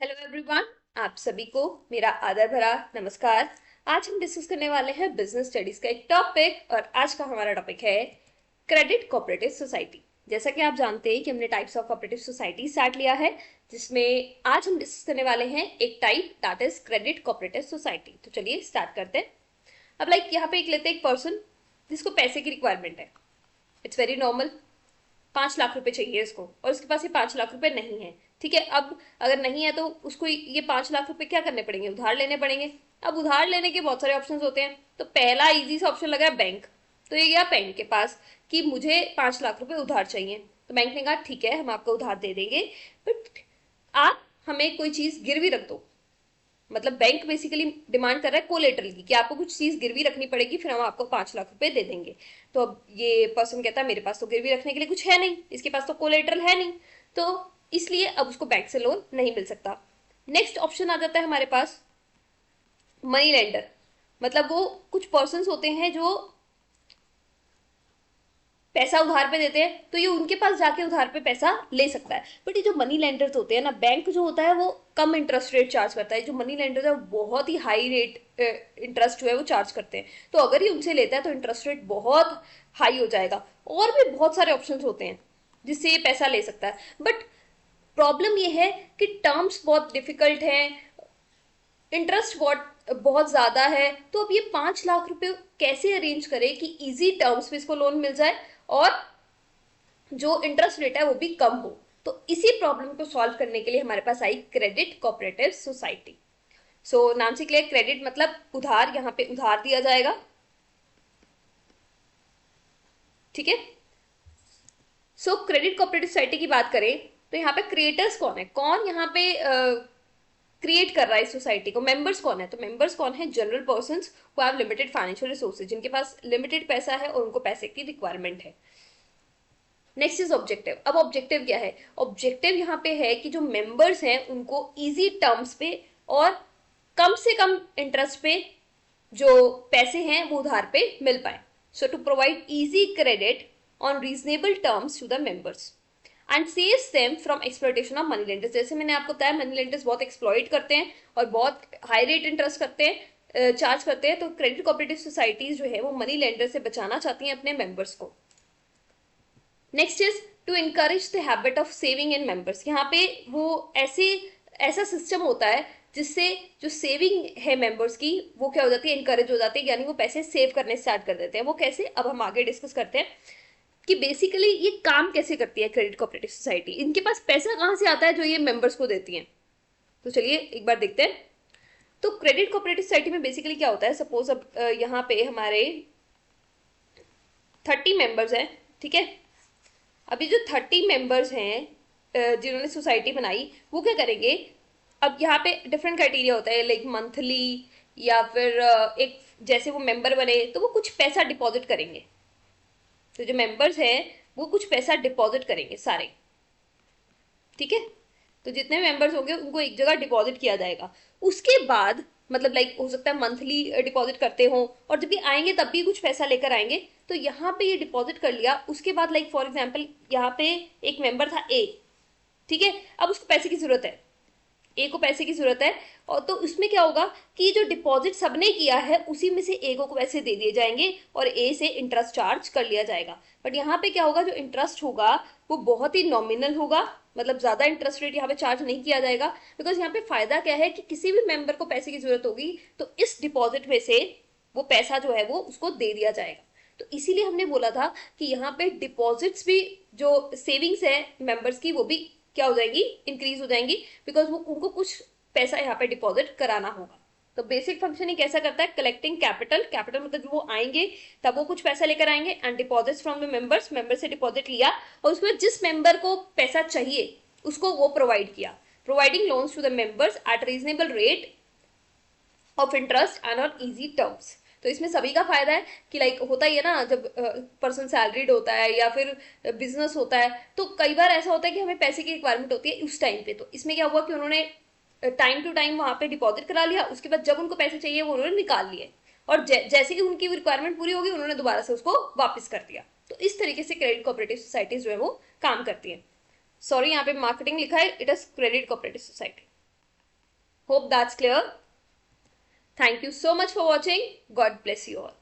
Hello everyone, आप सभी को मेरा आदर भरा नमस्कार। आज हम डिस्कस करने वाले हैं बिजनेस स्टडीज का एक टॉपिक और आज का हमारा टॉपिक है क्रेडिट कोऑपरेटिव सोसाइटी। जैसा कि आप जानते हैं कि हमने types of cooperative society start लिया है, जिसमें आज हम डिस्कस करने वाले हैं एक type that is credit cooperative society. तो चलिए स्टार्ट करते हैं। अब यहाँ पे एक लेते हैं एक पर्सन जिसको पैसे की रिक्वायरमेंट है। It's very normal. 5 लाख रुपए चाहिए इसको और उसके पास ये 5 लाख रुपए नहीं है। ठीक है, अब अगर नहीं है तो उसको ये 5 लाख रुपए क्या करने पड़ेंगे? उधार लेने पड़ेंगे। अब उधार लेने के बहुत सारे ऑप्शंस होते हैं, तो पहला इजी सा ऑप्शन लगा है बैंक। तो ये गया बैंक के पास कि मुझे 5 लाख रुपए उधार चाहिए। तो बैंक ने कहा ठीक है, हम आपको उधार दे देंगे, बट आप हमें कोई चीज गिरवी रख दो। मतलब बैंक बेसिकली डिमांड कर रहा है कोलेटरल की कि आपको कुछ चीज गिरवी रखनी पड़ेगी, फिर हम आपको 5 लाख रुपए दे देंगे। तो अब ये पर्सन कहता है मेरे पास तो गिरवी रखने के लिए कुछ है नहीं, इसके पास तो कोलेटरल है नहीं, तो इसलिए अब उसको बैंक से लोन नहीं मिल सकता। नेक्स्ट ऑप्शन आ जाता है हमारे पास मनी लेंडर। मतलब वो कुछ पर्सन होते हैं जो पैसा उधार पे देते हैं, तो ये उनके पास जाके उधार पे पैसा ले सकता है। बट ये जो मनी लेंडर्स होते हैं ना, बैंक जो होता है वो कम इंटरेस्ट रेट चार्ज करता है, जो मनी लेंडर्स है वो बहुत ही हाई रेट इंटरेस्ट जो है वो चार्ज करते हैं। तो अगर ये उनसे लेता है तो इंटरेस्ट रेट बहुत हाई हो जाएगा। और भी बहुत सारे ऑप्शन होते हैं जिससे ये पैसा ले सकता है, बट प्रॉब्लम ये है कि टर्म्स बहुत डिफिकल्ट हैं, इंटरेस्ट बहुत ज्यादा है। तो अब ये 5 लाख रुपए कैसे अरेंज करे कि इजी टर्म्स पे इसको लोन मिल जाए और जो इंटरेस्ट रेट है वो भी कम हो। तो इसी प्रॉब्लम को सॉल्व करने के लिए हमारे पास आई क्रेडिट कोऑपरेटिव सोसाइटी। सो नाम से क्लियर, क्रेडिट मतलब उधार, यहाँ पे उधार दिया जाएगा। ठीक है। सो क्रेडिट कोऑपरेटिव सोसाइटी की बात करें तो यहाँ पे क्रिएटर्स कौन है, कौन यहाँ पे क्रिएट कर रहा है इस सोसाइटी को, मेंबर्स कौन है? तो मेंबर्स कौन है? General persons who have limited financial resources, जिनके पास लिमिटेड पैसा है और उनको पैसे की रिक्वायरमेंट है। Next is objective. अब ऑब्जेक्टिव क्या है? ऑब्जेक्टिव यहाँ पे है कि जो मेंबर्स हैं उनको इजी टर्म्स पे और कम से कम इंटरेस्ट पे जो पैसे हैं वो उधार पे मिल पाए। So to provide easy credit on reasonable terms to the members and saves them from exploitation of money lenders. जैसे मैंने आपको बताया, मनी लेंडर्स बहुत एक्सप्लॉइट करते हैं और बहुत हाई रेट इंटरेस्ट करते हैं, चार्ज करते हैं। तो क्रेडिट कोऑपरेटिव सोसाइटीज जो है वो मनी लेंडर से बचाना चाहती हैं अपने मेंबर्स को। Next is to encourage the habit of saving in members. यहाँ पे वो ऐसा सिस्टम होता है जिससे जो सेविंग है मेंबर्स की वो क्या हो जाती है, इनकरेज हो जाती है, यानी वो पैसे सेव करने स्टार्ट कर देते हैं। वो कैसे, अब हम आगे डिस्कस करते हैं कि बेसिकली ये काम कैसे करती है क्रेडिट कोऑपरेटिव सोसाइटी, इनके पास पैसा कहाँ से आता है जो ये मेंबर्स को देती हैं। तो चलिए एक बार देखते हैं। तो क्रेडिट कोऑपरेटिव सोसाइटी में बेसिकली क्या होता है, सपोज अब यहाँ पे हमारे 30 मेंबर्स हैं। ठीक है, अभी जो 30 मेंबर्स हैं जिन्होंने सोसाइटी बनाई, वो क्या करेंगे? अब यहाँ पे डिफरेंट क्राइटेरिया होता है, लाइक मंथली या फिर एक जैसे वो मेंबर बने तो वो कुछ पैसा डिपॉजिट करेंगे। तो जो मेंबर्स हैं वो कुछ पैसा डिपॉजिट करेंगे सारे। ठीक है, तो जितने मेंबर्स होंगे उनको एक जगह डिपॉजिट किया जाएगा। उसके बाद मतलब लाइक हो सकता है मंथली डिपॉजिट करते हो और जब भी आएंगे तब भी कुछ पैसा लेकर आएंगे। तो यहाँ पे ये डिपॉजिट कर लिया, उसके बाद लाइक फॉर एग्जाम्पल यहाँ पे एक मेंबर था ए। ठीक है, अब उसको पैसे की जरूरत है, ए को पैसे की जरूरत है, और तो उसमें क्या होगा कि जो डिपॉजिट सबने किया है उसी में से ए को पैसे दे दिए जाएंगे और ए से इंटरेस्ट चार्ज कर लिया जाएगा। बट यहाँ पे क्या होगा, जो इंटरेस्ट होगा वो बहुत ही नॉमिनल होगा, मतलब ज्यादा इंटरेस्ट रेट यहाँ पे चार्ज नहीं किया जाएगा। बिकॉज यहाँ पे फायदा क्या है कि किसी भी मेंबर को पैसे की जरूरत होगी तो इस डिपॉजिट में से वो पैसा जो है वो उसको दे दिया जाएगा। तो इसीलिए हमने बोला था कि यहाँ पे डिपॉजिट्स भी, जो सेविंग्स है मेंबर्स की, वो भी क्या हो जाएगी, इंक्रीज हो जाएंगी, बिकॉज वो उनको कुछ पैसा यहाँ पे डिपॉजिट कराना होगा। तो बेसिक फंक्शन ही कैसा करता है, कलेक्टिंग कैपिटल। कैपिटल मतलब जब वो आएंगे तब वो कुछ पैसा लेकर आएंगे, and deposits from the members, member से डिपॉजिट लिया और उसके बाद जिस मेंबर को पैसा चाहिए उसको वो प्रोवाइड किया। Providing loans to the members at reasonable rate of interest and on easy terms. तो इसमें सभी का फायदा है कि लाइक होता ही है ना, जब पर्सन सैलरीड होता है या फिर बिजनेस होता है तो कई बार ऐसा होता है कि हमें पैसे की रिक्वायरमेंट होती है उस टाइम पे। तो इसमें क्या हुआ कि उन्होंने टाइम टू टाइम वहां पे डिपॉजिट करा लिया, उसके बाद जब उनको पैसे चाहिए वो उन्होंने निकाल लिए और जैसे कि उनकी रिक्वायरमेंट पूरी होगी उन्होंने दोबारा से उसको वापस कर दिया। तो इस तरीके से क्रेडिट कोऑपरेटिव सोसाइटीज जो है वो काम करती है। सॉरी, यहाँ पे मार्केटिंग लिखा है, it is credit cooperative society. Hope that's clear. Thank you so much for watching. God bless you all.